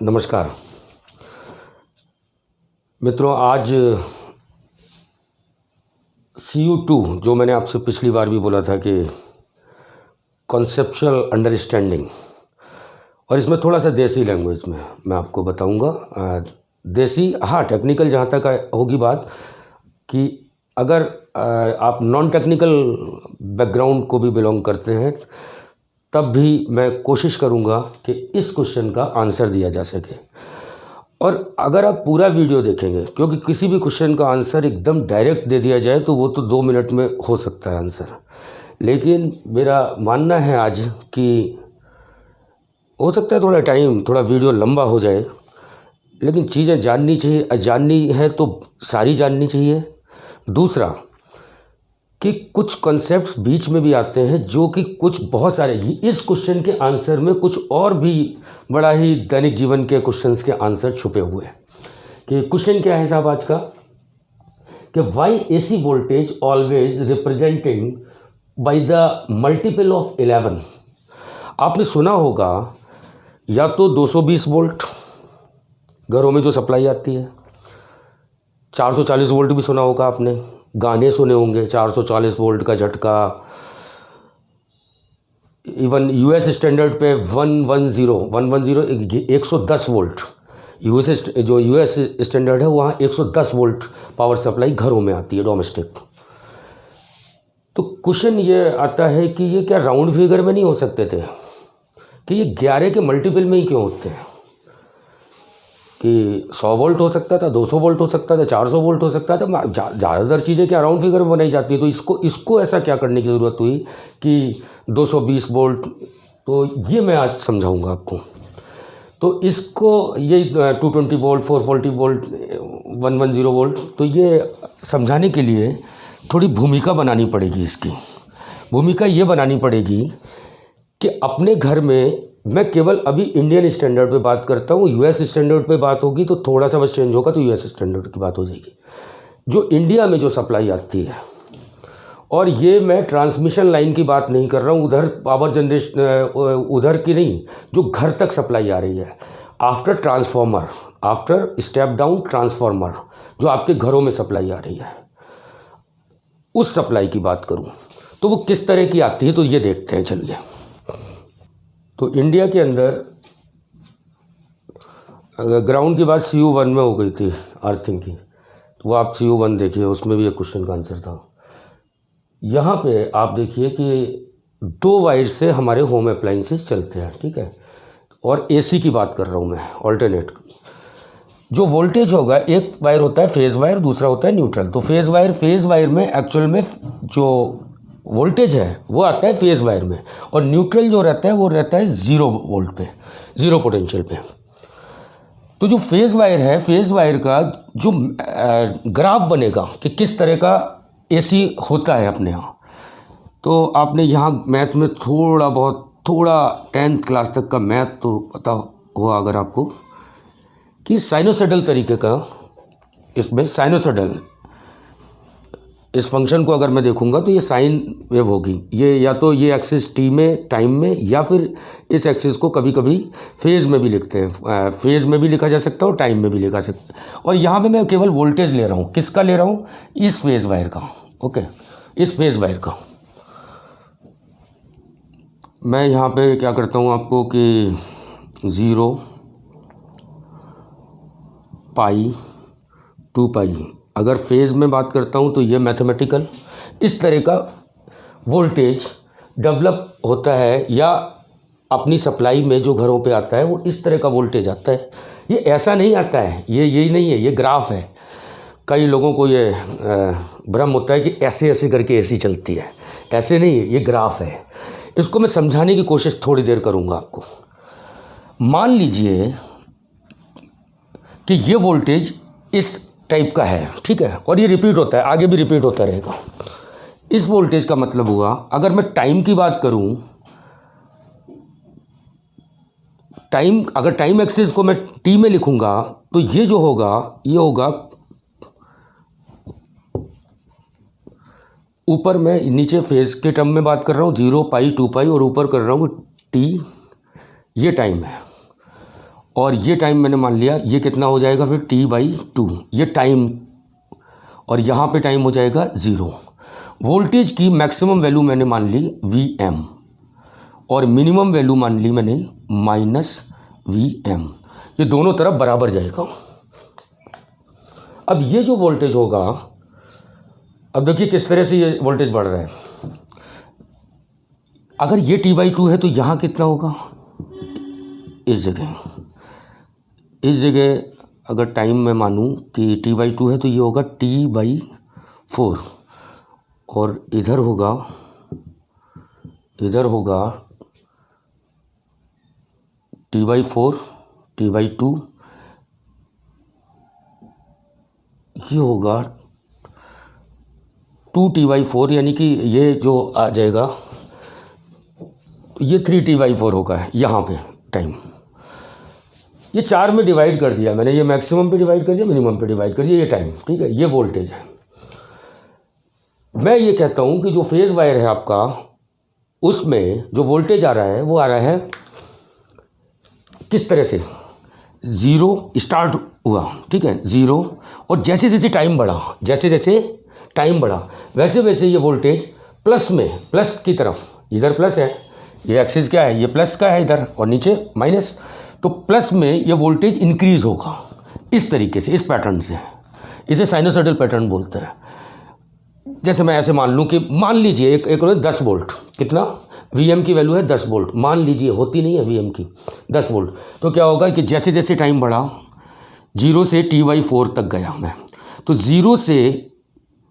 नमस्कार मित्रों, आज CU2 जो मैंने आपसे पिछली बार भी बोला था कि कॉन्सेप्चुअल अंडरस्टैंडिंग, और इसमें थोड़ा सा देसी लैंग्वेज में मैं आपको बताऊंगा। देसी, हाँ, टेक्निकल जहाँ तक होगी बात कि अगर आप नॉन टेक्निकल बैकग्राउंड को भी बिलोंग करते हैं तब भी मैं कोशिश करूंगा कि इस क्वेश्चन का आंसर दिया जा सके। और अगर आप पूरा वीडियो देखेंगे, क्योंकि किसी भी क्वेश्चन का आंसर एकदम डायरेक्ट दे दिया जाए तो वो तो 2 मिनट में हो सकता है आंसर, लेकिन मेरा मानना है आज कि हो सकता है थोड़ा वीडियो लंबा हो जाए, लेकिन चीज़ें जाननी चाहिए। जाननी है तो सारी जाननी चाहिए। दूसरा कि कुछ कॉन्सेप्ट्स बीच में भी आते हैं जो कि कुछ बहुत सारे इस क्वेश्चन के आंसर में कुछ और भी बड़ा ही दैनिक जीवन के क्वेश्चंस के आंसर छुपे हुए हैं। कि क्वेश्चन क्या है साहब आज का, कि why AC voltage always representing by the multiple of 11। आपने सुना होगा या तो 220 वोल्ट घरों में जो सप्लाई आती है, 440 वोल्ट भी सुना होगा आपने, गाने सुने होंगे 440 वोल्ट का झटका। इवन US स्टैंडर्ड पे 110 110 वोल्ट, US स्टैंडर्ड है वहाँ 110 वोल्ट पावर सप्लाई घरों में आती है, डोमेस्टिक। तो क्वेश्चन ये आता है कि ये क्या राउंड फिगर में नहीं हो सकते थे, कि ये 11 के मल्टीपल में ही क्यों होते हैं, कि 100 वोल्ट हो सकता था, 200 वोल्ट हो सकता था, 400 वोल्ट हो सकता था। ज़्यादातर चीज़ें क्या राउंड फिगर में बनाई जाती है, तो इसको ऐसा क्या करने की ज़रूरत हुई कि 220 वोल्ट। तो ये मैं आज समझाऊंगा आपको। तो इसको ये 220 वोल्ट, 440 वोल्ट, 110 वोल्ट, तो ये समझाने के लिए थोड़ी भूमिका बनानी पड़ेगी। इसकी भूमिका ये बनानी पड़ेगी कि अपने घर में, मैं केवल अभी इंडियन स्टैंडर्ड पे बात करता हूँ, US स्टैंडर्ड पे बात होगी तो थोड़ा सा बस चेंज होगा, तो US स्टैंडर्ड की बात हो जाएगी। जो इंडिया में जो सप्लाई आती है, और ये मैं ट्रांसमिशन लाइन की बात नहीं कर रहा हूँ, उधर पावर जनरेशन उधर की नहीं, जो घर तक सप्लाई आ रही है after transformer, after step down transformer, जो आपके घरों में सप्लाई आ रही है, उस सप्लाई की बात करूँ तो वो किस तरह की आती है, तो ये देखते हैं। चलिए, तो इंडिया के अंदर ग्राउंड की बात CU1 में हो गई थी, अर्थिंग की, तो वो आप CU1 देखिए, उसमें भी एक क्वेश्चन का आंसर था। यहाँ पे आप देखिए कि 2 वायर से हमारे होम अप्लाइंसेस चलते हैं, ठीक है, और AC की बात कर रहा हूँ मैं, ऑल्टरनेट। जो वोल्टेज होगा, एक वायर होता है फेज़ वायर, दूसरा होता है न्यूट्रल। तो फेज़ वायर में एक्चुअल में जो वोल्टेज है वो आता है फेज़ वायर में, और न्यूट्रल जो रहता है वो रहता है 0 वोल्ट पे, 0 पोटेंशियल पे। तो जो फेज़ वायर है, फेज़ वायर का जो ग्राफ बनेगा कि किस तरह का AC होता है अपने यहाँ, तो आपने यहाँ मैथ में थोड़ा 10th क्लास तक का मैथ तो पता हुआ अगर आपको, कि साइनोसॉइडल तरीके का, इसमें साइनोसॉइडल, इस फंक्शन को अगर मैं देखूंगा तो ये साइन वेव होगी। ये या तो ये एक्सिस T में, टाइम में, या फिर इस एक्सिस को कभी कभी फेज़ में भी लिखते हैं। फेज़ में भी लिखा जा सकता है और टाइम में भी लिखा सकता है। और यहाँ पे मैं केवल वोल्टेज ले रहा हूँ। किसका ले रहा हूँ? इस फेज़ वायर का। ओके, इस फेज़ वायर का। मैं यहाँ पे क्या करता हूँ आपको कि 0 पाई 2 पाई, अगर फेज़ में बात करता हूँ तो ये मैथमेटिकल इस तरह का वोल्टेज डेवलप होता है, या अपनी सप्लाई में जो घरों पे आता है वो इस तरह का वोल्टेज आता है। ये ऐसा नहीं आता है, ये यही नहीं है, ये ग्राफ है। कई लोगों को ये भ्रम होता है कि ऐसे ऐसे करके AC चलती है, ऐसे नहीं है, ये ग्राफ है। इसको मैं समझाने की कोशिश थोड़ी देर करूँगा आपको। मान लीजिए कि ये वोल्टेज इस टाइप का है, ठीक है, और ये रिपीट होता है, आगे भी रिपीट होता रहेगा। इस वोल्टेज का मतलब हुआ, अगर मैं टाइम की बात करूं, अगर टाइम एक्सिस को मैं T में लिखूंगा तो ये जो होगा, ये होगा ऊपर, मैं नीचे फेज के टर्म में बात कर रहा हूँ, 0 पाई 2 पाई, और ऊपर कर रहा हूँ T, ये टाइम है। और ये टाइम मैंने मान लिया, ये कितना हो जाएगा फिर T/2, ये टाइम, और यहाँ पे टाइम हो जाएगा 0। वोल्टेज की मैक्सिमम वैल्यू मैंने मान ली Vm और मिनिमम वैल्यू मान ली मैंने -Vm। ये दोनों तरफ बराबर जाएगा। अब ये जो वोल्टेज होगा, अब देखिए किस तरह से ये वोल्टेज बढ़ रहा है। अगर ये T/2 है तो यहाँ कितना होगा, इस जगह अगर टाइम मैं मानूँ कि T/2 है तो ये होगा T/4, और इधर होगा T/4, T/2, ये होगा 2T/4, यानी कि ये जो आ जाएगा ये 3T/4 होगा यहाँ पे टाइम। ये 4 में डिवाइड कर दिया मैंने, ये मैक्सिमम पे डिवाइड कर दिया, मिनिमम पे डिवाइड कर दिया, ये टाइम, ठीक है, ये वोल्टेज है। मैं ये कहता हूँ कि जो फेज़ वायर है आपका, उसमें जो वोल्टेज आ रहा है वो आ रहा है किस तरह से, 0 स्टार्ट हुआ, ठीक है, 0, और जैसे जैसे टाइम बढ़ा वैसे वैसे ये वोल्टेज प्लस की तरफ, इधर प्लस है, ये एक्सिस क्या है, ये प्लस का है इधर, और नीचे माइनस, तो प्लस में ये वोल्टेज इंक्रीज होगा इस तरीके से, इस पैटर्न से। इसे साइनोसॉइडल पैटर्न बोलते हैं। जैसे मैं ऐसे मान लूँ कि मान लीजिए एक 10 वोल्ट, कितना Vm की वैल्यू है 10 वोल्ट, मान लीजिए, होती नहीं है Vm की 10 वोल्ट, तो क्या होगा कि जैसे जैसे टाइम बढ़ा, 0 से T/4 तक गया मैं, तो 0 से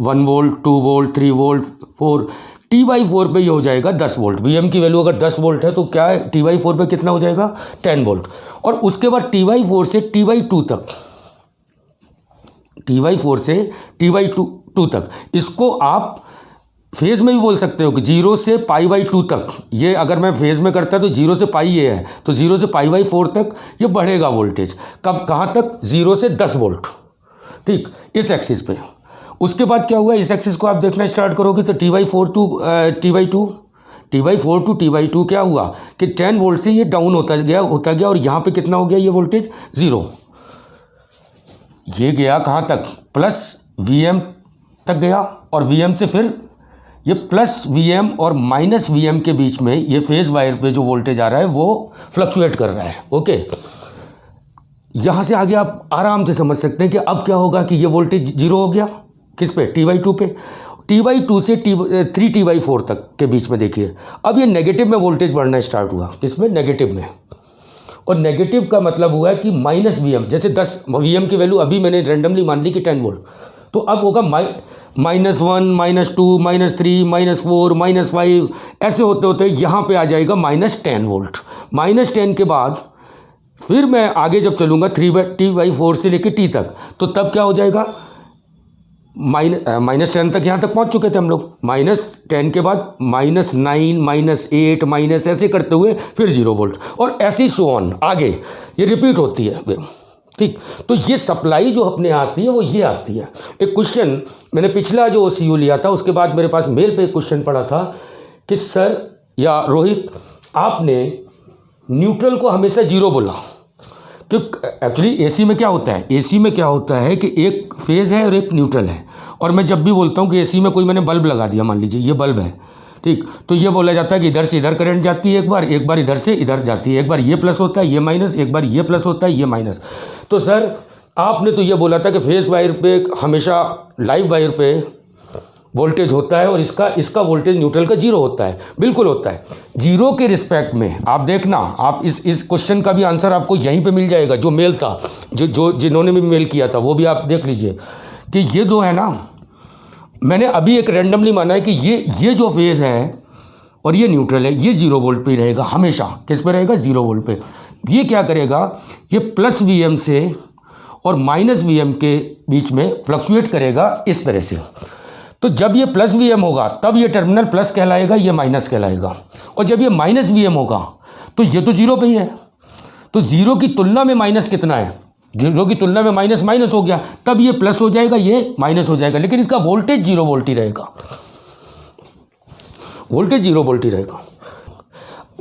1 वोल्ट, 2 वोल्ट, 3 वोल्ट, 4, T/4 पे ये हो जाएगा 10 वोल्ट। Vm की वैल्यू अगर 10 वोल्ट है तो क्या है, T/4 पे कितना हो जाएगा, 10 वोल्ट। और उसके बाद T/4 से T/2 तक, T/4 से T/2 तक, इसको आप फेज़ में भी बोल सकते हो कि 0 से π/2 तक, ये अगर मैं फेज़ में करता तो 0 से पाई ये है, तो 0 से π/4 तक ये बढ़ेगा वोल्टेज, कब, कहाँ तक, 0 से 10 वोल्ट, ठीक, इस एक्सिस पे। उसके बाद क्या हुआ, इस एक्सिस को आप देखना स्टार्ट करोगे तो T/4 टू T/2 क्या हुआ कि 10 वोल्ट से ये डाउन होता गया, और यहाँ पे कितना हो गया ये वोल्टेज, 0। ये गया कहाँ तक, +Vm तक गया, और Vm से फिर ये +Vm और -Vm के बीच में ये फेज़ वायर पे जो वोल्टेज आ रहा है वो फ्लक्चुएट कर रहा है, ओके। यहाँ से आगे आप आराम से समझ सकते हैं कि अब क्या होगा कि ये वोल्टेज 0 हो गया, किस पे, T/2 पे। T/2 से 3T/4 तक के बीच में देखिए, अब ये नेगेटिव में वोल्टेज बढ़ना स्टार्ट हुआ, किसमें, नेगेटिव में। और नेगेटिव का मतलब हुआ कि -Vm, जैसे 10 Vm की वैल्यू अभी मैंने रैंडमली मान ली कि 10 वोल्ट, तो अब होगा -1, -2, -3, -4, -5, ऐसे होते होते यहाँ पे आ जाएगा -10 वोल्ट। -10 के बाद फिर मैं आगे जब चलूँगा T/4 से लेकर T तक, तो तब क्या हो जाएगा, -10 तक, यहाँ तक पहुँच चुके थे हम लोग। -10 के बाद -9, -8, माइनस, ऐसे करते हुए फिर 0 वोल्ट, और ऐसे ही सो ऑन, आगे ये रिपीट होती है, ठीक। तो ये सप्लाई जो अपने आती है वो ये आती है। एक क्वेश्चन मैंने पिछला जो OCU लिया था उसके बाद मेरे पास मेल पे एक क्वेश्चन पड़ा था कि सर या रोहित, आपने न्यूट्रल को हमेशा 0 बोला, तो एक्चुअली AC में क्या होता है, AC में क्या होता है कि एक फेज़ है और एक न्यूट्रल है। और मैं जब भी बोलता हूँ कि AC में कोई मैंने बल्ब लगा दिया, मान लीजिए ये बल्ब है, ठीक, तो ये बोला जाता है कि इधर से इधर करंट जाती है, एक बार इधर से इधर जाती है, एक बार ये प्लस होता है, ये माइनस, एक बार ये प्लस होता है, ये माइनस। तो सर आपने तो ये बोला था कि फेज़ वायर पे हमेशा, लाइव वायर पे वोल्टेज होता है और इसका वोल्टेज न्यूट्रल का 0 होता है। बिल्कुल होता है। 0 के रिस्पेक्ट में आप देखना, आप इस क्वेश्चन का भी आंसर आपको यहीं पे मिल जाएगा, जो मेल था, जिन्होंने भी मेल किया था वो भी आप देख लीजिए कि ये दो है ना, मैंने अभी एक रैंडमली माना है कि ये जो फेज़ है और ये न्यूट्रल है, ये 0 वोल्ट पे ही रहेगा हमेशा। किस पे रहेगा? 0 वोल्ट पे। ये क्या करेगा, ये प्लस Vm से और माइनस Vm के बीच में फ्लक्चुएट करेगा इस तरह से। तो जब ये प्लस Vm होगा तब ये टर्मिनल प्लस कहलाएगा, ये माइनस कहलाएगा। और जब ये माइनस Vm होगा तो ये तो 0 पे ही है। तो 0 की तुलना में माइनस कितना है? 0 की तुलना में माइनस माइनस हो गया, तब ये प्लस हो जाएगा, ये माइनस हो जाएगा, लेकिन इसका वोल्टेज 0 वोल्ट ही रहेगा। वोल्टेज 0 वोल्ट ही रहेगा।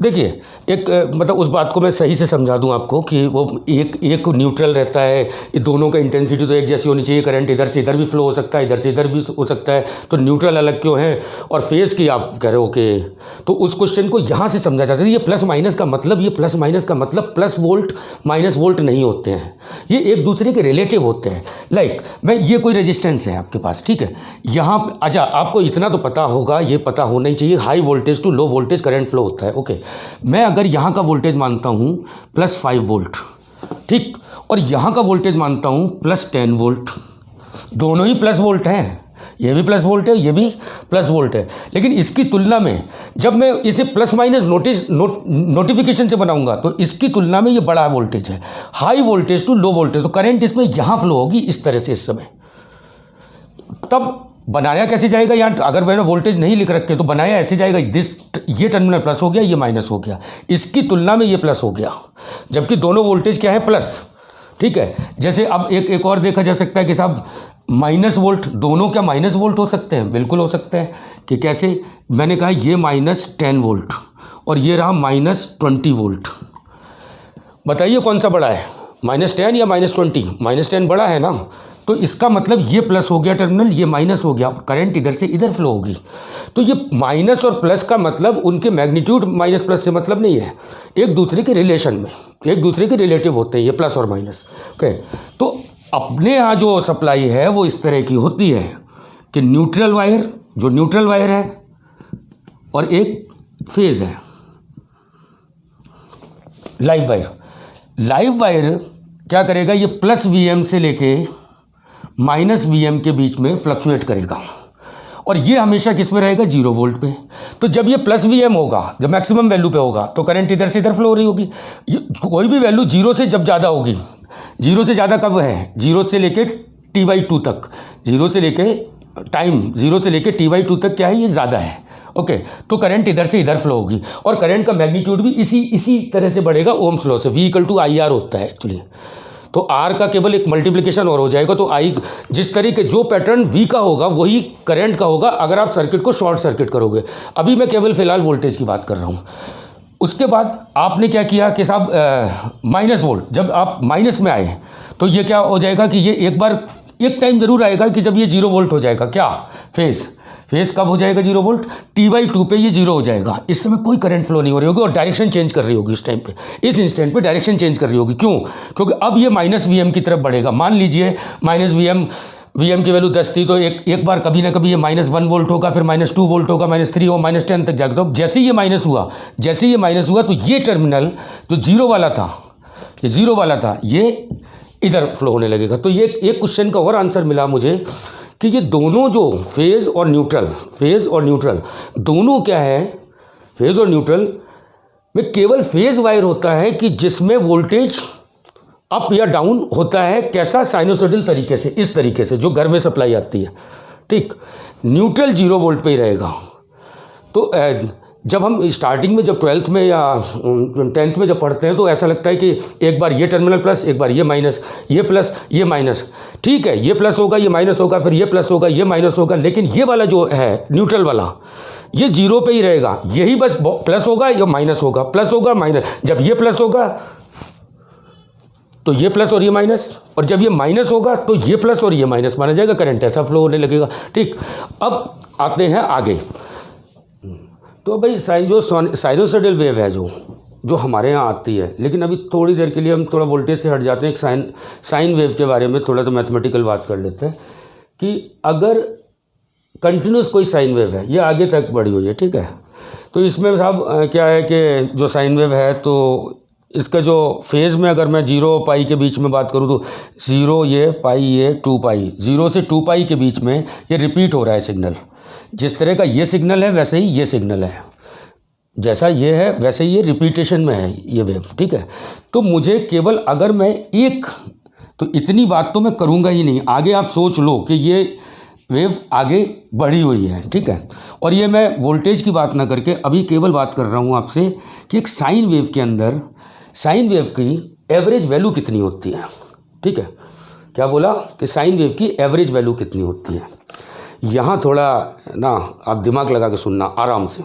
देखिए एक मतलब उस बात को मैं सही से समझा दूं आपको कि वो एक न्यूट्रल रहता है, ये दोनों का इंटेंसिटी तो एक जैसी होनी चाहिए, करंट इधर से इधर भी फ्लो हो सकता है, इधर से इधर भी हो सकता है, तो न्यूट्रल अलग क्यों है। और फेज़ की आप कह रहे हो कि तो उस क्वेश्चन को यहाँ से समझा जा सकता है। ये प्लस माइनस का मतलब, ये प्लस माइनस का मतलब प्लस वोल्ट माइनस वोल्ट नहीं होते हैं, ये एक दूसरे के रिलेटिव होते हैं। लाइक मैं ये कोई रेजिस्टेंस है आपके पास, ठीक है, यहाँ अच्छा आपको इतना तो पता होगा, ये पता होना ही चाहिए, high voltage to low voltage current flow होता है। ओके, मैं अगर यहाँ का वोल्टेज मानता हूँ +5 वोल्ट, ठीक, और यहाँ का वोल्टेज मानता हूँ +10 वोल्ट, दोनों ही प्लस वोल्ट हैं, ये भी प्लस वोल्ट है, ये भी प्लस वोल्ट है, लेकिन इसकी तुलना में जब मैं इसे प्लस माइनस नोटिफिकेशन से बनाऊंगा तो इसकी तुलना में ये बड़ा वोल्टेज है, high voltage to low voltage, तो करंट इसमें यहाँ फ्लो होगी इस तरह से इस समय। तब बनाया कैसे जाएगा, यहाँ अगर मैंने वोल्टेज नहीं लिख रखे तो बनाया ऐसे जाएगा, ये टर्मिनल प्लस हो गया, ये माइनस हो गया, इसकी तुलना में ये प्लस हो गया, जबकि दोनों वोल्टेज क्या है, प्लस, ठीक है। जैसे अब एक और देखा जा सकता है कि साहब माइनस वोल्ट, दोनों क्या माइनस वोल्ट हो सकते हैं, बिल्कुल हो सकते हैं। कि कैसे, मैंने कहा ये -10 वोल्ट और ये रहा -20 वोल्ट, बताइए कौन सा बड़ा है, -10 या -20? -10 बड़ा है ना, तो इसका मतलब ये प्लस हो गया टर्मिनल, ये माइनस हो गया, करंट इधर से इधर फ्लो होगी। तो ये माइनस और प्लस का मतलब उनके मैग्नीट्यूड माइनस प्लस से मतलब नहीं है, एक दूसरे के रिलेशन में, एक दूसरे के रिलेटिव होते हैं ये प्लस और माइनस। ओके, तो अपने यहाँ जो सप्लाई है वो इस तरह की होती है कि न्यूट्रल वायर, जो न्यूट्रल वायर है, और एक फेज है लाइव वायर। लाइव वायर क्या करेगा, ये +Vm से लेके -Vm के बीच में फ्लक्चुएट करेगा, और ये हमेशा किस में रहेगा, 0 वोल्ट पे। तो जब ये +Vm होगा, जब मैक्सिमम वैल्यू पे होगा, तो करंट इधर से इधर फ्लो हो रही होगी। कोई भी वैल्यू 0 से जब ज़्यादा होगी, 0 से ज़्यादा कब है, 0 से लेके T/2 तक, 0 से लेके टाइम 0 से लेके T/2 तक क्या है, ये ज़्यादा है। ओके, तो करंट इधर से इधर फ्लो होगी, और करंट का मैग्नीट्यूड भी इसी तरह से बढ़ेगा, ओम्स लॉ से। V = IR होता है एक्चुअली, तो R का केवल एक मल्टीप्लिकेशन और हो जाएगा, तो I जिस तरीके जो पैटर्न V का होगा वही करंट का होगा अगर आप सर्किट को शॉर्ट सर्किट करोगे। अभी मैं केवल फिलहाल वोल्टेज की बात कर रहा हूँ। उसके बाद आपने क्या किया कि साहब माइनस वोल्ट, जब आप माइनस में आए तो ये क्या हो जाएगा कि ये एक टाइम ज़रूर आएगा कि जब ये 0 वोल्ट हो जाएगा, क्या, फेस कब हो जाएगा 0 वोल्ट, T/2 पे ये 0 हो जाएगा। इस समय कोई करंट फ्लो नहीं हो रही होगी और डायरेक्शन चेंज कर रही होगी इस टाइम पे, इस इंस्टेंट पे डायरेक्शन चेंज कर रही होगी। क्यों, क्योंकि अब ये -Vm की तरफ बढ़ेगा। मान लीजिए Vm की वैल्यू 10 थी, तो एक बार कभी ना कभी ये -1 वोल्ट होगा, फिर -2 वोल्ट होगा, -3 हो, -10 तक जाएगा। तो जैसे ये माइनस हुआ तो ये टर्मिनल जो 0 वाला था, ये इधर फ्लो होने लगेगा। तो ये एक क्वेश्चन का और आंसर मिला मुझे कि ये दोनों जो फेज़ और न्यूट्रल दोनों क्या है, फेज़ और न्यूट्रल में केवल फेज़ वायर होता है कि जिसमें वोल्टेज अप या डाउन होता है। कैसा, साइनोसॉइडल तरीके से, इस तरीके से जो घर में सप्लाई आती है, ठीक। न्यूट्रल 0 वोल्ट पे ही रहेगा। तो जब हम स्टार्टिंग में, जब 12th में या 10th में जब पढ़ते हैं तो ऐसा लगता है कि एक बार ये टर्मिनल प्लस, एक बार ये माइनस, ये प्लस, ये माइनस, ठीक है, ये प्लस होगा, ये माइनस होगा, फिर ये प्लस होगा, ये माइनस होगा, लेकिन ये वाला जो है न्यूट्रल वाला, ये 0 पे ही रहेगा। यही बस प्लस होगा या माइनस होगा, प्लस होगा माइनस। जब ये प्लस होगा तो ये प्लस और ये माइनस, और जब ये माइनस होगा तो ये प्लस और ये माइनस माना जाएगा, करंट ऐसा फ्लो होने लगेगा, ठीक। अब आते हैं आगे। तो भाई जो साइनोसॉइडल वेव है जो हमारे यहाँ आती है, लेकिन अभी थोड़ी देर के लिए हम थोड़ा वोल्टेज से हट जाते हैं, एक साइन वेव के बारे में थोड़ा तो मैथमेटिकल बात कर लेते हैं कि अगर कंटिन्यूस कोई साइन वेव है, ये आगे तक बढ़ी हुई है, ठीक है, तो इसमें साहब क्या है कि जो साइन वेव है तो इसका जो फेज़ में अगर मैं 0 पाई के बीच में बात करूँ तो 0 ये पाई ये 2 पाई, 0 से 2 पाई के बीच में ये रिपीट हो रहा है सिग्नल। जिस तरह का ये सिग्नल है वैसे ही ये सिग्नल है, जैसा ये है वैसे ही ये रिपीटेशन में है ये वेव, ठीक है। तो मुझे केवल अगर मैं तो इतनी बात तो मैं करूँगा ही नहीं, आगे आप सोच लो कि ये वेव आगे बढ़ी हुई है, ठीक है। और ये मैं वोल्टेज की बात ना करके अभी केवल बात कर रहा हूँ आपसे कि एक साइन वेव के अंदर साइन वेव की एवरेज वैल्यू कितनी होती है, ठीक है। क्या बोला कि साइन वेव की एवरेज वैल्यू कितनी होती है। यहाँ थोड़ा ना आप दिमाग लगा के सुनना आराम से।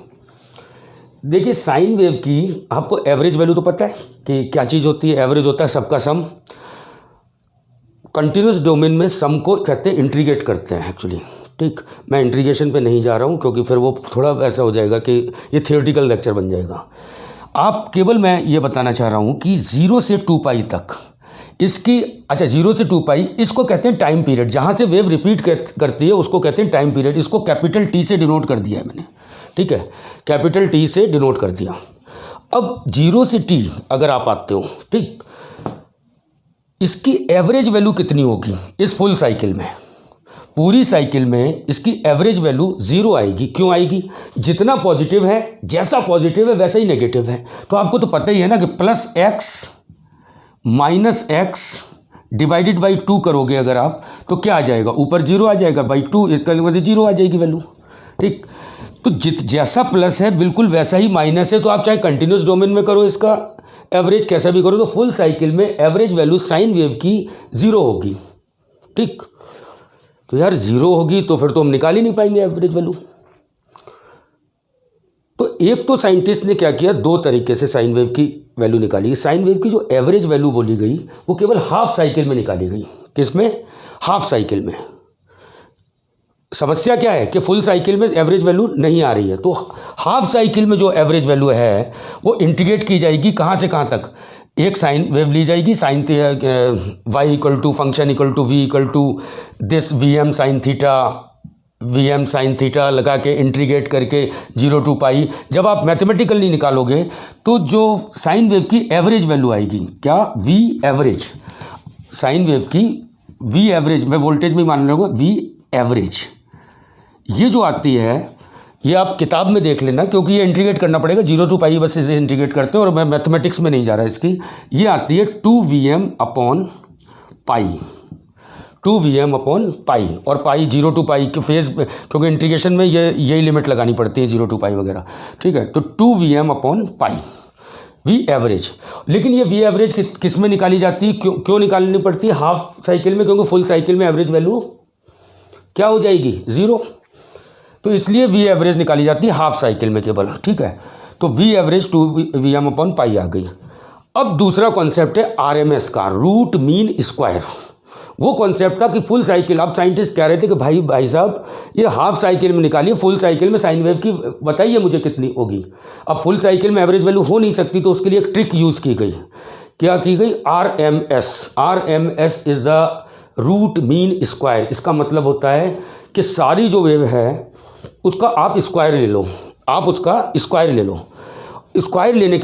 देखिए साइन वेव की आपको एवरेज वैल्यू तो पता है कि क्या चीज़ होती है, एवरेज होता है सबका सम। कंटिन्यूस डोमेन में सम को कहते हैं इंटीग्रेट करते हैं एक्चुअली, ठीक। मैं इंटीग्रेशन पे नहीं जा रहा हूँ क्योंकि फिर वो थोड़ा वैसा हो जाएगा कि ये थियोरेटिकल लेक्चर बन जाएगा। आप केवल मैं ये बताना चाह रहा हूँ कि 0 से 2 पाई तक इसकी, अच्छा 0 से 2 पाई इसको कहते हैं टाइम पीरियड, जहाँ से वेव रिपीट करती है उसको कहते हैं टाइम पीरियड। इसको कैपिटल टी से डिनोट कर दिया है मैंने, ठीक है, कैपिटल टी से डिनोट कर दिया। अब 0 से t अगर आप आते हो, ठीक, इसकी एवरेज वैल्यू कितनी होगी इस फुल साइकिल में? पूरी साइकिल में इसकी एवरेज वैल्यू 0 आएगी। क्यों आएगी? जितना पॉजिटिव है, जैसा पॉजिटिव है वैसा ही नेगेटिव है। तो आपको तो पता ही है ना कि plus x minus x divided by 2 करोगे अगर आप, तो क्या आ जाएगा? ऊपर 0 आ जाएगा, बाई 2 इसका मतलब 0 आ जाएगी वैल्यू, ठीक। तो जैसा प्लस है बिल्कुल वैसा ही माइनस है। तो आप चाहे कंटिन्यूस डोमेन में करो, इसका एवरेज कैसा भी करो, तो फुल साइकिल में एवरेज वैल्यू साइन वेव की 0 होगी, ठीक। तो यार 0 होगी तो फिर तो हम निकाल ही नहीं पाएंगे एवरेज वैल्यू। तो एक तो साइंटिस्ट ने क्या किया, 2 तरीके से साइन वेव की वैल्यू निकाली। साइन वेव की जो एवरेज वैल्यू बोली गई वो केवल हाफ साइकिल में निकाली गई। किसमें? हाफ साइकिल में। समस्या क्या है कि फुल साइकिल में एवरेज वैल्यू नहीं आ रही है, तो हाफ साइकिल में जो एवरेज वैल्यू है वो इंटीग्रेट की जाएगी। कहाँ से कहाँ तक? एक साइन वेव ली जाएगी, sine y equal to function equal to V equal to this V m sine theta लगा के इंटीग्रेट करके 0 to पाई। जब आप मैथमेटिकली निकालोगे तो जो साइन वेव की एवरेज वैल्यू आएगी, क्या? V average. साइन वेव की वी एवरेज, मैं वोल्टेज में मान लूँगा, वी एवरेज ये जो आती है ये आप किताब में देख लेना, क्योंकि ये इंटीग्रेट करना पड़ेगा। 0 to पाई बस इसे इंटीग्रेट करते हैं, और मैं मैथमेटिक्स में नहीं जा रहा इसकी। ये आती है 2Vm अपॉन पाई, 2Vm अपॉन पाई। और पाई 0 to पाई के फेज, क्योंकि इंटीग्रेशन में यही लिमिट लगानी पड़ती है 0 to पाई वगैरह, ठीक है। तो 2Vm अपॉन पाई वी एवरेज। लेकिन ये वी एवरेज किस में निकाली जाती है? क्यों निकालनी पड़ती है? हाफ साइकिल में, क्योंकि फुल साइकिल में एवरेज वैल्यू क्या हो जाएगी? 0। तो इसलिए वी एवरेज निकाली जाती है हाफ साइकिल में केवल, ठीक है। तो V average 2Vm upon pi आ गई। अब दूसरा कॉन्सेप्ट है RMS का, रूट मीन स्क्वायर। वो कॉन्सेप्ट था कि फुल साइकिल, अब साइंटिस्ट कह रहे थे कि भाई साहब ये हाफ साइकिल में निकालिए, फुल साइकिल में साइन वेव की बताइए मुझे कितनी होगी। अब फुल साइकिल में एवरेज वैल्यू हो नहीं सकती, तो उसके लिए एक ट्रिक यूज़ की गई। क्या की गई? RMS is the root mean square. इसका मतलब होता है कि सारी जो वेव है उसका आप स्क्वायर ले लो, आप उसका स्क्वायर ले लो। स्क्वायर लेने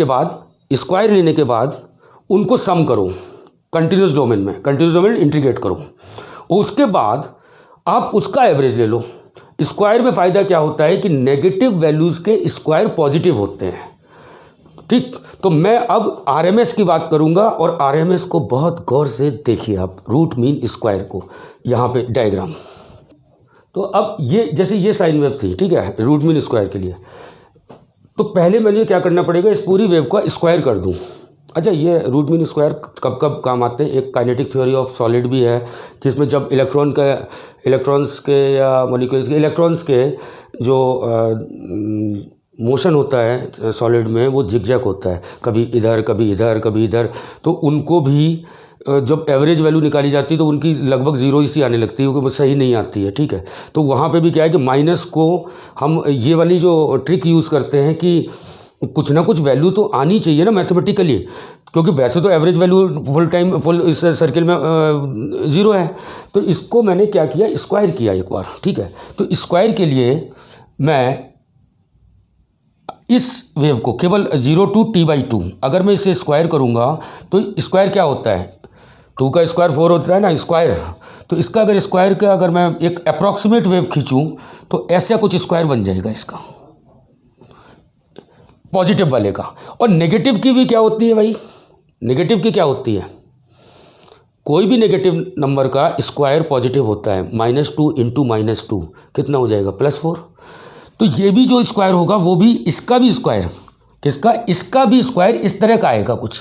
के बाद उनको सम करो कंटिन्यूस डोमेन में इंटीग्रेट करो। उसके बाद आप उसका एवरेज ले लो। स्क्वायर में फ़ायदा क्या होता है कि नेगेटिव वैल्यूज़ के स्क्वायर पॉजिटिव होते हैं, ठीक। तो मैं अब RMS की बात करूंगा, और RMS को बहुत गौर से देखिए आप, रूट मीन स्क्वायर को, यहाँ पे डायग्राम। तो अब ये जैसे ये साइन वेव थी, ठीक है, रूट मीन स्क्वायर के लिए, तो पहले मुझे क्या करना पड़ेगा? इस पूरी वेव को स्क्वायर कर दूं। अच्छा, ये रूट मीन स्क्वायर कब कब काम आते हैं? एक काइनेटिक थ्योरी ऑफ सॉलिड भी है, जिसमें जब इलेक्ट्रॉन्स के या मॉलिक्यूल्स के इलेक्ट्रॉन्स के जो मोशन होता है सॉलिड में, वो जिगजैग होता है, कभी इधर कभी इधर कभी इधर। तो उनको भी जब एवरेज वैल्यू निकाली जाती है तो उनकी लगभग 0 ही सी आने लगती है, क्योंकि वो सही नहीं आती है, ठीक है। तो वहाँ पे भी क्या है कि माइनस को हम ये वाली जो ट्रिक यूज़ करते हैं कि कुछ ना कुछ वैल्यू तो आनी चाहिए ना मैथमेटिकली, क्योंकि वैसे तो एवरेज वैल्यू फुल इस सर्किल में 0 है। तो इसको मैंने क्या किया? स्क्वायर किया एक बार, ठीक है। तो स्क्वायर के लिए मैं इस वेव को केवल 0 to t/2, अगर मैं इसे स्क्वायर करूँगा तो स्क्वायर क्या होता है? 2 का स्क्वायर 4 होता है ना, स्क्वायर। तो इसका अगर स्क्वायर का अगर मैं एक अप्रॉक्सीमेट वेव खींचूँ तो ऐसा कुछ स्क्वायर बन जाएगा इसका, पॉजिटिव वाले का। और नेगेटिव की भी क्या होती है भाई? नेगेटिव की क्या होती है? कोई भी नेगेटिव नंबर का स्क्वायर पॉजिटिव होता है। -2 × -2 कितना हो जाएगा? +4। तो ये भी जो स्क्वायर होगा वो भी, इसका भी स्क्वायर, किसका? इसका भी स्क्वायर इस तरह का आएगा कुछ।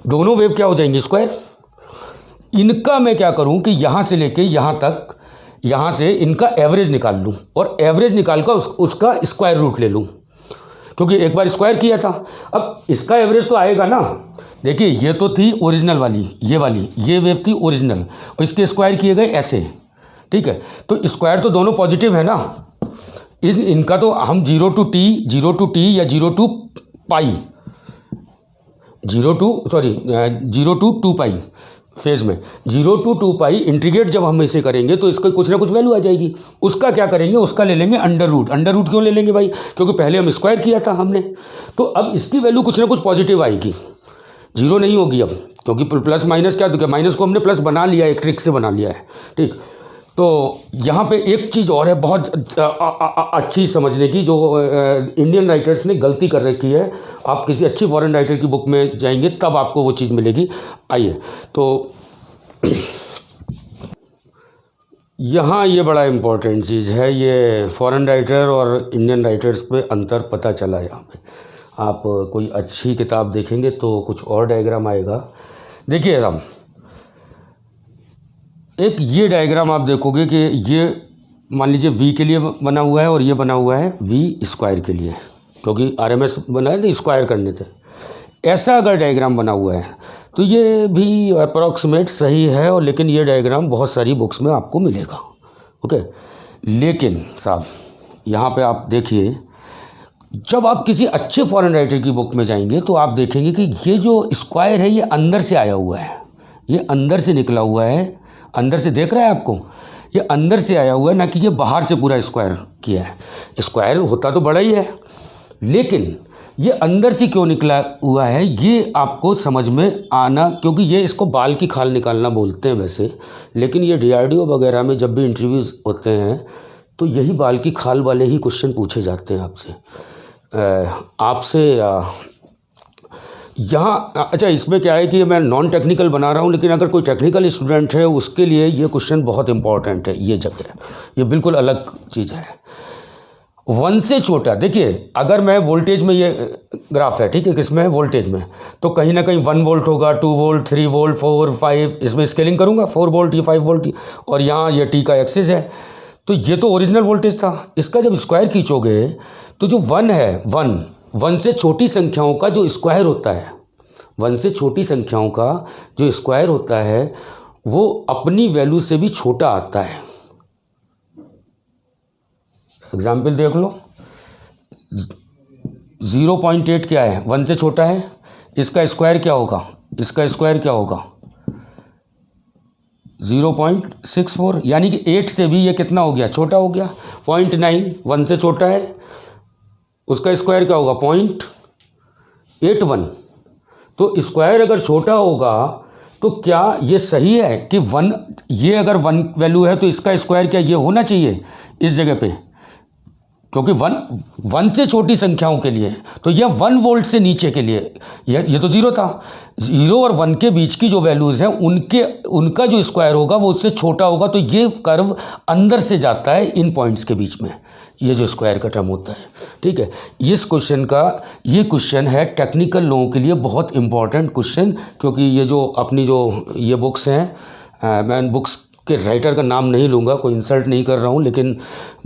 दोनों वेव क्या हो जाएंगी? स्क्वायर। इनका मैं क्या करूं कि यहाँ से लेके यहाँ तक, यहाँ से इनका एवरेज निकाल लूँ, और एवरेज निकाल कर उसका स्क्वायर रूट ले लूँ, क्योंकि एक बार स्क्वायर किया था। अब इसका एवरेज तो आएगा ना। देखिए ये तो थी ओरिजिनल वाली, ये वेव थी ओरिजिनल, और इसके स्क्वायर किए गए ऐसे, ठीक है। तो स्क्वायर तो दोनों पॉजिटिव है ना। इनका तो हम 0 to t या 0 to pi, 0 to 2 pi phase में, 0 to 2 पाई इंटीग्रेट जब हम इसे करेंगे तो इसका कुछ ना कुछ वैल्यू आ जाएगी। उसका क्या करेंगे, उसका ले लेंगे अंडर रूट। अंडर रूट क्यों ले लेंगे भाई, क्योंकि पहले हम स्क्वायर किया था हमने, तो अब इसकी वैल्यू कुछ ना कुछ पॉजिटिव आएगी, जीरो नहीं होगी अब, क्योंकि प्लस माइनस क्या, तो माइनस को हमने प्लस बना लिया, एक ट्रिक से बना लिया है, ठीक। तो यहाँ पे एक चीज़ और है बहुत अच्छी समझने की, जो इंडियन राइटर्स ने गलती कर रखी है। आप किसी अच्छी फॉरेन राइटर की बुक में जाएंगे तब आपको वो चीज़ मिलेगी। आइए, तो यहाँ ये बड़ा इम्पोर्टेंट चीज़ है, ये फॉरेन राइटर और इंडियन राइटर्स पे अंतर पता चला। यहाँ पे आप कोई अच्छी किताब देखेंगे तो कुछ और डायग्राम आएगा। देखिए साहब, एक ये डायग्राम आप देखोगे कि ये मान लीजिए v के लिए बना हुआ है और ये बना हुआ है v स्क्वायर के लिए, क्योंकि RMS बना है तो स्क्वायर करने थे। ऐसा अगर डायग्राम बना हुआ है तो ये भी अप्रॉक्सीमेट सही है, और लेकिन ये डायग्राम बहुत सारी बुक्स में आपको मिलेगा, ओके। लेकिन साहब यहाँ पे आप देखिए, जब आप किसी अच्छे फॉरेन राइटर की बुक में जाएंगे तो आप देखेंगे कि ये जो स्क्वायर है ये अंदर से आया हुआ है, ये अंदर से निकला हुआ है, अंदर से देख रहा है आपको, ये अंदर से आया हुआ है, ना कि ये बाहर से पूरा स्क्वायर किया है। स्क्वायर होता तो बड़ा ही है, लेकिन ये अंदर से क्यों निकला हुआ है ये आपको समझ में आना, क्योंकि ये इसको बाल की खाल निकालना बोलते हैं वैसे, लेकिन ये DRDO वगैरह में जब भी इंटरव्यूज़ होते हैं तो यही बाल की खाल वाले ही क्वेश्चन पूछे जाते हैं आपसे यहाँ। अच्छा, इसमें क्या है कि मैं नॉन टेक्निकल बना रहा हूँ, लेकिन अगर कोई टेक्निकल स्टूडेंट है उसके लिए ये क्वेश्चन बहुत इंपॉर्टेंट है। ये जगह, ये बिल्कुल अलग चीज़ है। 1 से छोटा, देखिए अगर मैं वोल्टेज में, ये ग्राफ है ठीक है, किसमें है, वोल्टेज में, तो कहीं ना कहीं 1 वोल्ट होगा, 2 वोल्ट, 3 वोल्ट, 4, 5, इसमें स्केलिंग करूँगा, 4 वोल्ट, ये 5 वोल्ट, और यहाँ ये T का एक्सिस है। तो ये तो ओरिजिनल वोल्टेज था, इसका जब स्क्वायर खींचोगे तो जो 1 है, 1 से छोटी संख्याओं का जो स्क्वायर होता है, 1 से छोटी संख्याओं का जो स्क्वायर होता है वो अपनी वैल्यू से भी छोटा आता है। एग्जाम्पल देख लो, 0.8 क्या है, 1 से छोटा है, इसका स्क्वायर क्या होगा, इसका स्क्वायर क्या होगा 0.64, यानी कि 8 से भी ये कितना हो गया, छोटा हो गया। 0.9 1 से छोटा है, उसका स्क्वायर क्या होगा 0.81। तो स्क्वायर अगर छोटा होगा तो क्या ये सही है कि 1, ये अगर 1 वैल्यू है तो इसका स्क्वायर क्या ये होना चाहिए इस जगह पे, क्योंकि 1 से छोटी संख्याओं के लिए, तो यह 1 वोल्ट से नीचे के लिए ये तो 0 था। 0 और 1 के बीच की जो वैल्यूज़ हैं उनका जो स्क्वायर होगा वो उससे छोटा होगा। तो ये कर्व अंदर से जाता है इन पॉइंट्स के बीच में, ये जो स्क्वायर का टर्म होता है, ठीक है। इस क्वेश्चन का, ये क्वेश्चन है टेक्निकल लोगों के लिए बहुत इंपॉर्टेंट क्वेश्चन, क्योंकि ये जो अपनी जो ये बुक्स हैं, मैं बुक्स के राइटर का नाम नहीं लूँगा, कोई इंसल्ट नहीं कर रहा हूँ, लेकिन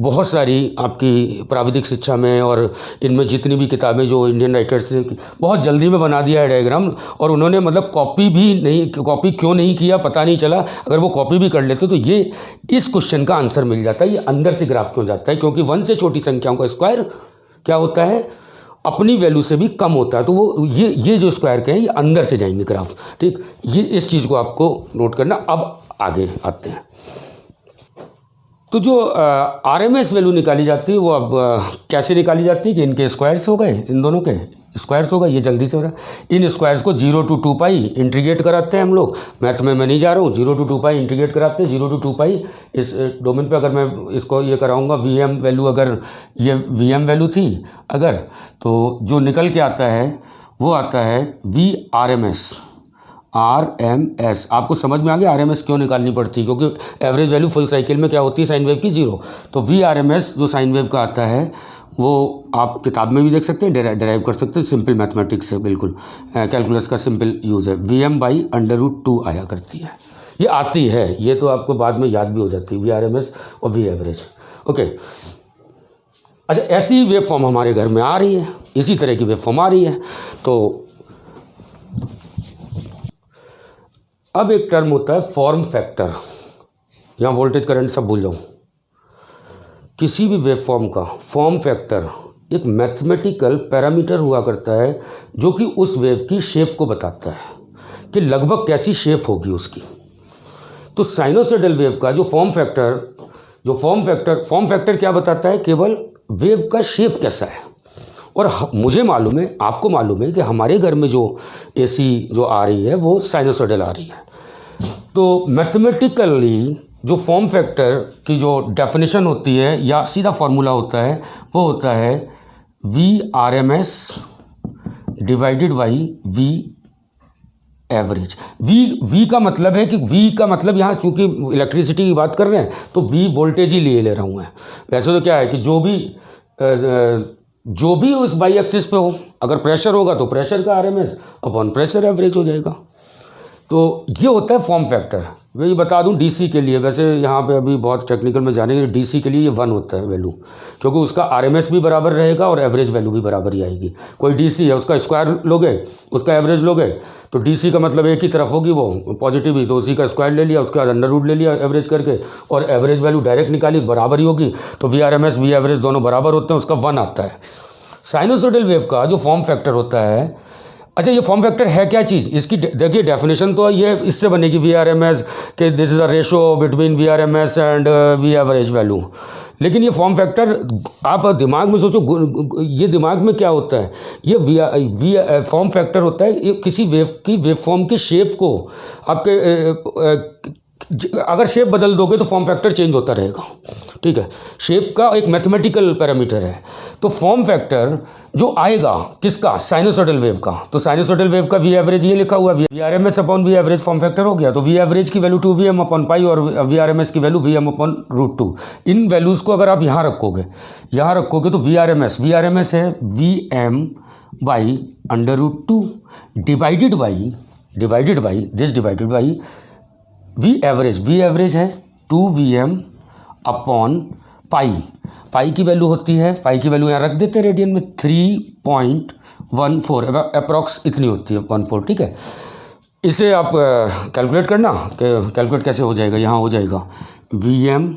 बहुत सारी आपकी प्राविधिक शिक्षा में और इनमें जितनी भी किताबें जो इंडियन राइटर्स ने बहुत जल्दी में बना दिया है डायग्राम, और उन्होंने मतलब कॉपी क्यों नहीं किया पता नहीं चला। अगर वो कॉपी भी कर लेते तो ये इस क्वेश्चन का आंसर मिल जाता है, ये अंदर से ग्राफ क्यों जाता है, क्योंकि 1 से छोटी संख्याओं का स्क्वायर क्या होता है, अपनी वैल्यू से भी कम होता है। तो वो ये जो स्क्वायर के हैं ये अंदर से जाएंगे ग्राफ, ठीक। ये इस चीज़ को आपको नोट करना। अब आगे आते हैं, तो जो RMS वैल्यू निकाली जाती है वो अब कैसे निकाली जाती है कि इनके स्क्वायर्स हो गए, इन दोनों के स्क्वायर्स हो गए, ये जल्दी से हो रहा है। इन स्क्वायर्स को 0 to 2 पाई इंटीग्रेट कराते हैं हम लोग, मैथ में मैं नहीं जा रहा हूँ, 0 to 2 पाई इंटीग्रेट कराते हैं, 0 to 2 पाई। इस डोमेन पे अगर मैं इसको ये कराऊंगा VM वैल्यू, अगर ये VM वैल्यू थी अगर, तो जो निकल के आता है वो आता है VRMS। आपको समझ में आ गया RMS क्यों निकालनी पड़ती है, क्योंकि एवरेज वैल्यू फुल साइकिल में क्या होती है, साइन वेव की 0। तो VRMS जो साइन वेव का आता है वो आप किताब में भी देख सकते हैं, डेराइव कर सकते हैं, सिंपल मैथमेटिक्स है, बिल्कुल कैलकुलस का सिंपल यूज़ है। VM/√2 आया करती है, ये आती है, ये तो आपको बाद में याद भी हो जाती है, VRMS और V एवरेज, ओके। अच्छा, ऐसी वेव फॉर्म हमारे घर में आ रही है, इसी तरह की वेव फॉर्म आ रही है। तो अब एक टर्म होता है फॉर्म फैक्टर, यहाँ वोल्टेज करंट सब भूल जाऊँ। किसी भी वेव फॉर्म का फॉर्म फैक्टर एक मैथमेटिकल पैरामीटर हुआ करता है जो कि उस वेव की शेप को बताता है कि लगभग कैसी शेप होगी उसकी। तो साइनोसॉइडल वेव का जो फॉर्म फैक्टर क्या बताता है? केवल वेव का शेप कैसा है। और मुझे मालूम है, आपको मालूम है कि हमारे घर में जो एसी जो आ रही है वो साइनोसॉइडल आ रही है। तो मैथमेटिकली जो फॉर्म फैक्टर की जो डेफिनेशन होती है या सीधा फार्मूला होता है वो होता है VRMS divided by V average. V का मतलब है कि V का मतलब यहाँ चूंकि इलेक्ट्रिसिटी की बात कर रहे हैं तो V वोल्टेज ही ले रहा हूँ मैं। वैसे तो क्या है कि जो भी उस वाई एक्सिस पे हो, अगर प्रेशर होगा तो प्रेशर का RMS अपॉन प्रेशर एवरेज हो जाएगा। तो ये होता है फॉर्म फैक्टर। मैं ये बता दूं डीसी के लिए, वैसे यहाँ पे अभी बहुत टेक्निकल में जानेंगे, डीसी के लिए ये 1 होता है वैल्यू, क्योंकि उसका RMS भी बराबर रहेगा और एवरेज वैल्यू भी बराबर ही आएगी। कोई डीसी है उसका स्क्वायर लोगे, उसका एवरेज लोगे तो डीसी का मतलब एक ही तरफ होगी वो पॉजिटिव ही, तो उसी का स्क्वायर ले लिया, उसके बाद अंडर रूट ले लिया एवरेज करके और एवरेज वैल्यू डायरेक्ट निकाली, बराबर ही होगी। तो VRMS V एवरेज दोनों बराबर होते हैं, उसका 1 आता है। साइनोसॉइडल वेव का जो फॉर्म फैक्टर होता है, अच्छा ये फॉर्म फैक्टर है क्या चीज़? इसकी देखिए डेफिनेशन तो ये इससे बनेगी VRMS के this is the ratio between VRMS and V average value. लेकिन ये फॉर्म फैक्टर आप दिमाग में सोचो, ये दिमाग में क्या होता है, ये फॉर्म फैक्टर होता है, ये किसी वेव फॉर्म की शेप को आपके अगर शेप बदल दोगे तो फॉर्म फैक्टर चेंज होता रहेगा, ठीक है। शेप का एक मैथमेटिकल पैरामीटर है। तो फॉर्म फैक्टर जो आएगा किसका? साइनोसॉइडल वेव का। तो साइनोसॉइडल वेव का V एवरेज ये लिखा हुआ है, VRMS upon V average form factor हो गया। तो V एवरेज की वैल्यू 2Vm अपॉन पाई और VRMS की वैल्यू Vm अपॉन √2। इन वैल्यूज़ को अगर आप यहाँ रखोगे तो VRMS है Vm by √2 divided by V average है 2Vm अपॉन पाई की वैल्यू होती है, पाई की वैल्यू यहाँ रख देते हैं रेडियन में 3.14 अप्रॉक्स इतनी होती है 14, ठीक है। इसे आप कैलकुलेट करना कि कैलकुलेट कैसे हो जाएगा। यहाँ हो जाएगा Vm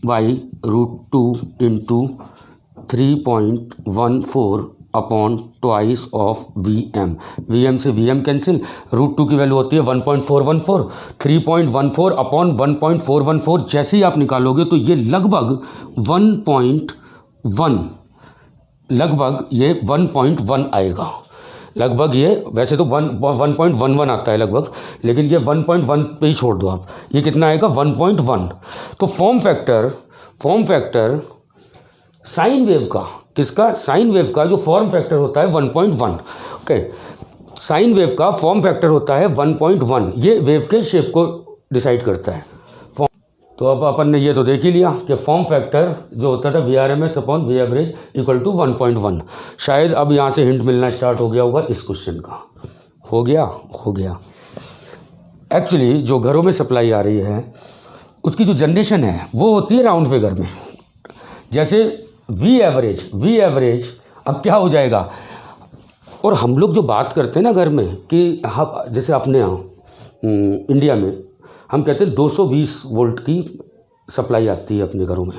by √2 into 3.14 upon twice of Vm से Vm कैंसिल, √2 की वैल्यू होती है 1.414, 3.14 अपॉन 1.414 जैसे ही आप निकालोगे तो ये लगभग 1.1 आएगा। लगभग ये वैसे तो 1.11 आता है लगभग, लेकिन ये 1.1 पे ही छोड़ दो आप, ये कितना आएगा 1.1। तो फॉर्म फैक्टर साइन वेव का, किसका? साइन वेव का जो फॉर्म फैक्टर होता है 1.1, ओके। साइन वेव का फॉर्म फैक्टर होता है 1.1, ये वेव के शेप को डिसाइड करता है। तो अब अपन ने ये तो देख ही लिया कि फॉर्म फैक्टर जो होता था VRMS upon V average equal to 1.1। शायद अब यहाँ से हिंट मिलना स्टार्ट हो गया होगा इस क्वेश्चन का। हो गया। एक्चुअली जो घरों में सप्लाई आ रही है उसकी जो जनरेशन है वो होती है राउंड फिगर में। जैसे V एवरेज अब क्या हो जाएगा, और हम लोग जो बात करते हैं ना घर में कि हम जैसे अपने यहाँ इंडिया में हम कहते हैं 220 वोल्ट की सप्लाई आती है अपने घरों में,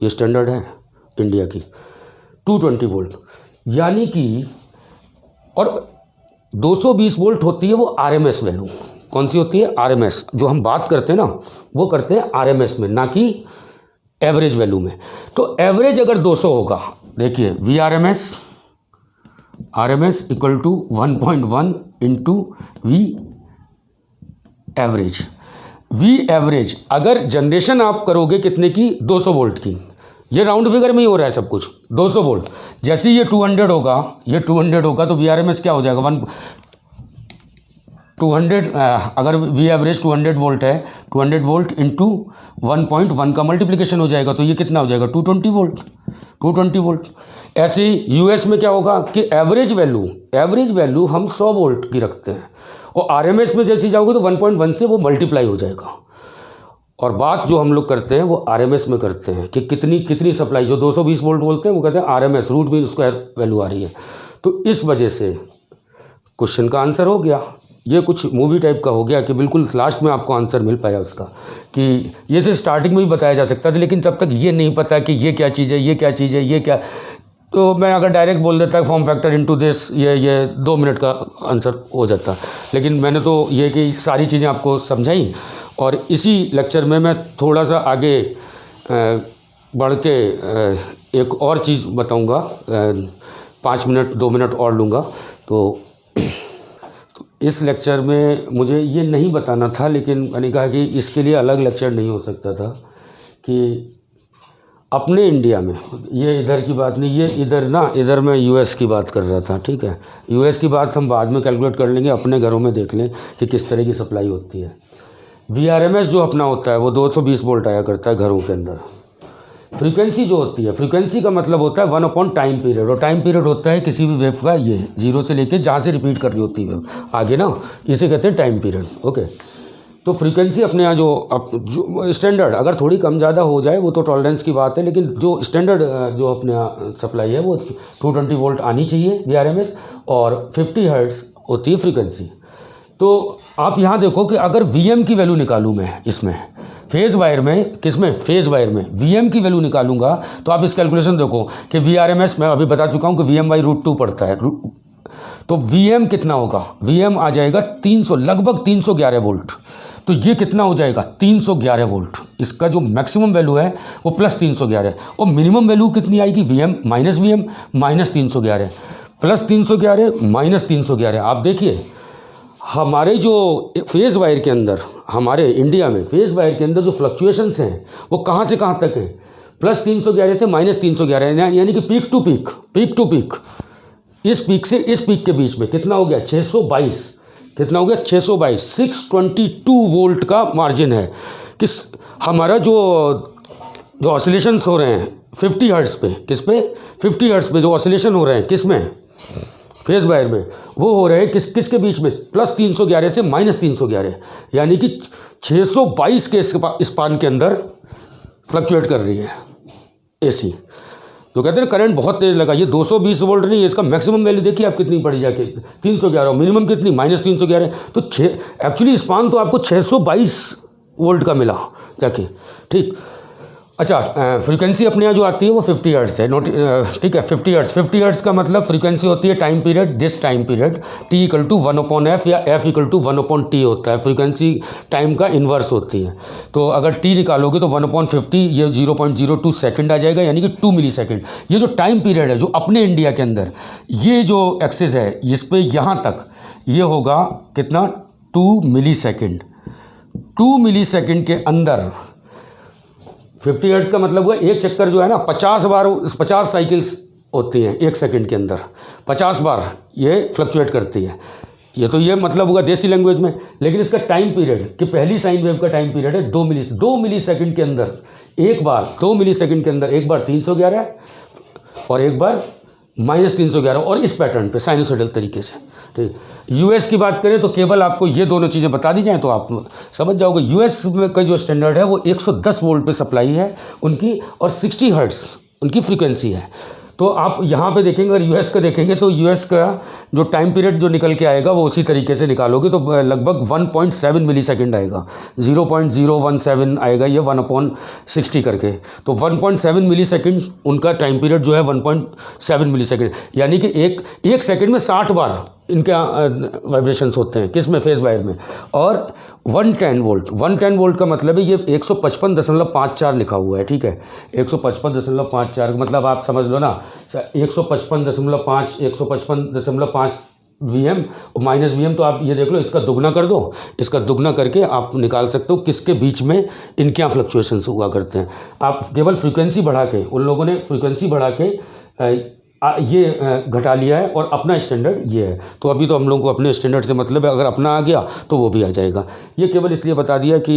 ये स्टैंडर्ड है इंडिया की। 220 वोल्ट यानी कि, और 220 वोल्ट होती है वो RMS वैल्यू। कौन सी होती है? RMS। जो हम बात करते हैं ना वो करते हैं RMS में, ना कि एवरेज वैल्यू में। तो एवरेज अगर 200 होगा, देखिए RMS equal to 1.1 into V average अगर जनरेशन आप करोगे कितने की? 200 वोल्ट की। ये राउंड फिगर में ही हो रहा है सब कुछ, 200 वोल्ट। जैसे ये 200 होगा तो VRMS क्या हो जाएगा? 200 अगर V एवरेज 200 वोल्ट है, 200 वोल्ट इंटू 1.1 का मल्टीप्लिकेशन हो जाएगा तो ये कितना हो जाएगा? 220 वोल्ट। ऐसे ही US में क्या होगा कि एवरेज वैल्यू हम 100 वोल्ट की रखते हैं और RMS में जैसे जाओगे तो 1.1 से वो मल्टीप्लाई हो जाएगा। और बात जो हम लोग करते हैं वो आरएमएस में करते हैं कि कितनी सप्लाई, जो 220 वोल्ट बोलते हैं वो कहते हैं RMS, root mean square value आ रही है। तो इस वजह से क्वेश्चन का आंसर हो गया। ये कुछ मूवी टाइप का हो गया कि बिल्कुल लास्ट में आपको आंसर मिल पाया उसका, कि ये से स्टार्टिंग में भी बताया जा सकता था, लेकिन जब तक ये नहीं पता कि ये क्या चीज़ है, ये क्या चीज़ है, ये क्या, तो मैं अगर डायरेक्ट बोल देता फॉर्म फैक्टर इनटू दिस, ये 2 मिनट का आंसर हो जाता। लेकिन मैंने तो ये कि सारी चीज़ें आपको समझाई, और इसी लेक्चर में मैं थोड़ा सा आगे बढ़ के एक और चीज़ बताऊंगा, 5 मिनट 2 मिनट और लूँगा। तो इस लेक्चर में मुझे ये नहीं बताना था, लेकिन मैंने कहा कि इसके लिए अलग लेक्चर नहीं हो सकता था, कि अपने इंडिया में, ये इधर की बात नहीं, ये इधर मैं यूएस की बात कर रहा था, ठीक है। यूएस की बात हम बाद में कैलकुलेट कर लेंगे, अपने घरों में देख लें कि किस तरह की सप्लाई होती है। वीआरएमएस जो अपना होता है वो 220 वोल्ट आया करता है घरों के अंदर। फ्रीक्वेंसी जो होती है, फ्रीक्वेंसी का मतलब होता है 1 टाइम पीरियड, और टाइम पीरियड होता है किसी भी वेव का ये 0 से लेके जहाँ से रिपीट कर रही होती है वेव आगे ना, इसे कहते हैं टाइम पीरियड। ओके, तो फ्रीक्वेंसी अपने यहाँ जो स्टैंडर्ड, अगर थोड़ी कम ज़्यादा हो जाए वो तो टॉलरेंस की बात है, लेकिन जो स्टैंडर्ड जो अपने यहाँ सप्लाई है वो 220 वोल्ट आनी चाहिए वीआरएमएस, और 50 हर्ट्ज़ होती है फ्रीक्वेंसी। तो आप यहाँ देखो कि अगर वीएम की वैल्यू निकालूँ मैं इसमें फेज़ वायर में, किसमें, फेज़ वायर में वीएम की वैल्यू निकालूंगा, तो आप इस कैलकुलेशन देखो कि वीआरएमएस मैं अभी बता चुका हूँ कि वीएम/√2 पड़ता है, तो वीएम कितना होगा, वीएम आ जाएगा 300, लगभग 311 वोल्ट। तो ये कितना हो जाएगा, 311 वोल्ट। इसका जो मैक्सिमम वैल्यू है वो प्लस 311, और मिनिमम वैल्यू कितनी आएगी, वीएम माइनस 311, प्लस 311 माइनस 311। आप देखिए हमारे जो फेज़ वायर के अंदर, हमारे इंडिया में फेज़ वायर के अंदर जो फ्लक्चुएशंस हैं वो कहाँ से कहाँ तक हैं, प्लस 311 से माइनस 311, यानी कि पीक टू पीक, इस पीक से इस पीक के बीच में कितना हो गया, 622, कितना हो गया, 622, 622 वोल्ट का मार्जिन है। किस हमारा जो ऑसिलेशंस हो रहे हैं 50 हर्ट्ज़ पे, किस पे, 50 हर्ट्ज़ पे जो ऑसिलेशन हो रहे हैं, किस में, फेज़ वायर में, वो हो रहे हैं किसके बीच में, प्लस 311 से माइनस 311, यानी कि 622 के स्पान के अंदर फ्लक्चुएट कर रही है एसी। तो कहते हैं करंट बहुत तेज़ लगा, ये 220 वोल्ट नहीं है, इसका मैक्सिमम वैल्यू देखिए आप कितनी पड़ी जाके 311, मिनिमम कितनी, माइनस 311। तो एक्चुअली स्पान तो आपको 622 वोल्ट का मिला जाके, ठीक। अच्छा, फ्रीक्वेंसी अपने यहाँ जो आती है वो 50 हर्ट्ज़ है, ठीक है, 50 हर्ट्ज़ का मतलब फ्रीक्वेंसी होती है time period, this time period T=1/f या f=1/t होता है, फ्रीक्वेंसी टाइम का इन्वर्स होती है। तो अगर T निकालोगे तो 1/50, ये 0.02 सेकंड आ जाएगा, यानी कि 2 मिली सेकेंड। ये जो टाइम पीरियड है जो अपने इंडिया के अंदर, ये जो एक्सेस है इस पर यहाँ तक ये होगा कितना, 2 मिली सेकेंड। 2 मिली सेकेंड के अंदर 50 हर्ट्ज़ का मतलब हुआ एक चक्कर जो है ना 50 बार, 50 साइकिल्स होती हैं एक सेकंड के अंदर, 50 बार ये फ्लक्चुएट करती है। ये मतलब हुआ देसी लैंग्वेज में। लेकिन इसका टाइम पीरियड कि पहली साइन वेव का टाइम पीरियड है 2 मिली सेकंड के अंदर एक बार, 2 मिली सेकंड के अंदर एक बार 311 और एक बार माइनस 311, और इस पैटर्न पे साइनोसॉइडल तरीके से, ठीक। यूएस की बात करें तो केवल आपको ये दोनों चीज़ें बता दी जाएं तो आप समझ जाओगे। यूएस में का जो स्टैंडर्ड है वो 110 वोल्ट पे सप्लाई है उनकी, और 60 हर्ट्ज़ उनकी फ्रीक्वेंसी है। तो आप यहाँ पे देखेंगे, अगर यूएस का देखेंगे तो यूएस का जो टाइम पीरियड जो निकल के आएगा वो उसी तरीके से निकालोगे तो लगभग 1.7 मिली सेकेंड आएगा, 0.017 आएगा, ये 1/60 करके। तो 1.7 मिली सेकेंड उनका टाइम पीरियड जो है 1.7 मिली सेकेंड, यानी कि एक सेकेंड में 60 बार इनके वाइब्रेशंस होते हैं, किस में, फेज़ वायर में। और 110 वोल्ट का मतलब है ये 155.54 लिखा हुआ है, ठीक है, 155.54 मतलब आप समझ लो ना 155.5 155.5 वीएम और माइनस वीएम, तो आप ये देख लो इसका दुगना कर दो, इसका दुगना करके आप निकाल सकते हो किसके बीच में इनके यहाँ फ्लक्चुएशंस हुआ करते हैं। आप केवल फ्रीक्वेंसी बढ़ा के, उन लोगों ने फ्रीक्वेंसी बढ़ा के ये घटा लिया है, और अपना स्टैंडर्ड ये है। तो अभी तो हम लोगों को अपने स्टैंडर्ड से मतलब है, अगर अपना आ गया तो वो भी आ जाएगा। ये केवल इसलिए बता दिया कि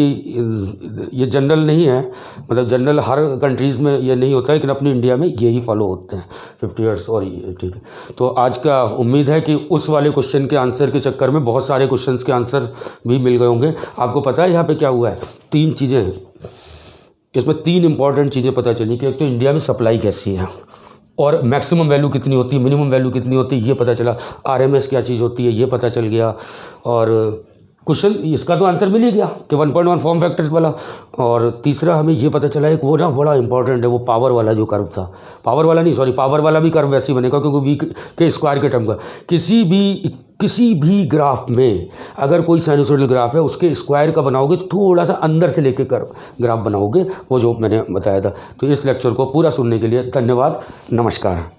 ये जनरल नहीं है, मतलब जनरल हर कंट्रीज़ में ये नहीं होता है, लेकिन अपनी इंडिया में यही फॉलो होते हैं 50 हर्ट्ज़ और ये, ठीक है। तो आज का उम्मीद है कि उस वाले क्वेश्चन के आंसर के चक्कर में बहुत सारे क्वेश्चन के आंसर भी मिल गए होंगे। आपको पता है यहाँ पर क्या हुआ है, 3 चीज़ें हैं। इसमें 3 इंपॉर्टेंट चीज़ें पता चली कि एक तो इंडिया में सप्लाई कैसी है और मैक्सिमम वैल्यू कितनी होती है, मिनिमम वैल्यू कितनी होती है, ये पता चला। आरएमएस क्या चीज़ होती है ये पता चल गया। और क्वेश्चन इसका तो आंसर मिल ही गया कि 1.1 फॉर्म फैक्टर्स वाला। और तीसरा हमें ये पता चला एक वो ना बड़ा इंपॉर्टेंट है, वो पावर वाला जो कर्व था, पावर वाला नहीं सॉरी, पावर वाला भी कर्व वैसे ही बनेगा क्योंकि वी के स्क्वायर के टर्म का। किसी भी ग्राफ में अगर कोई साइनसोइडल ग्राफ है उसके स्क्वायर का बनाओगे तो थोड़ा सा अंदर से लेके कर ग्राफ बनाओगे, वो जो मैंने बताया था। तो इस लेक्चर को पूरा सुनने के लिए धन्यवाद, नमस्कार।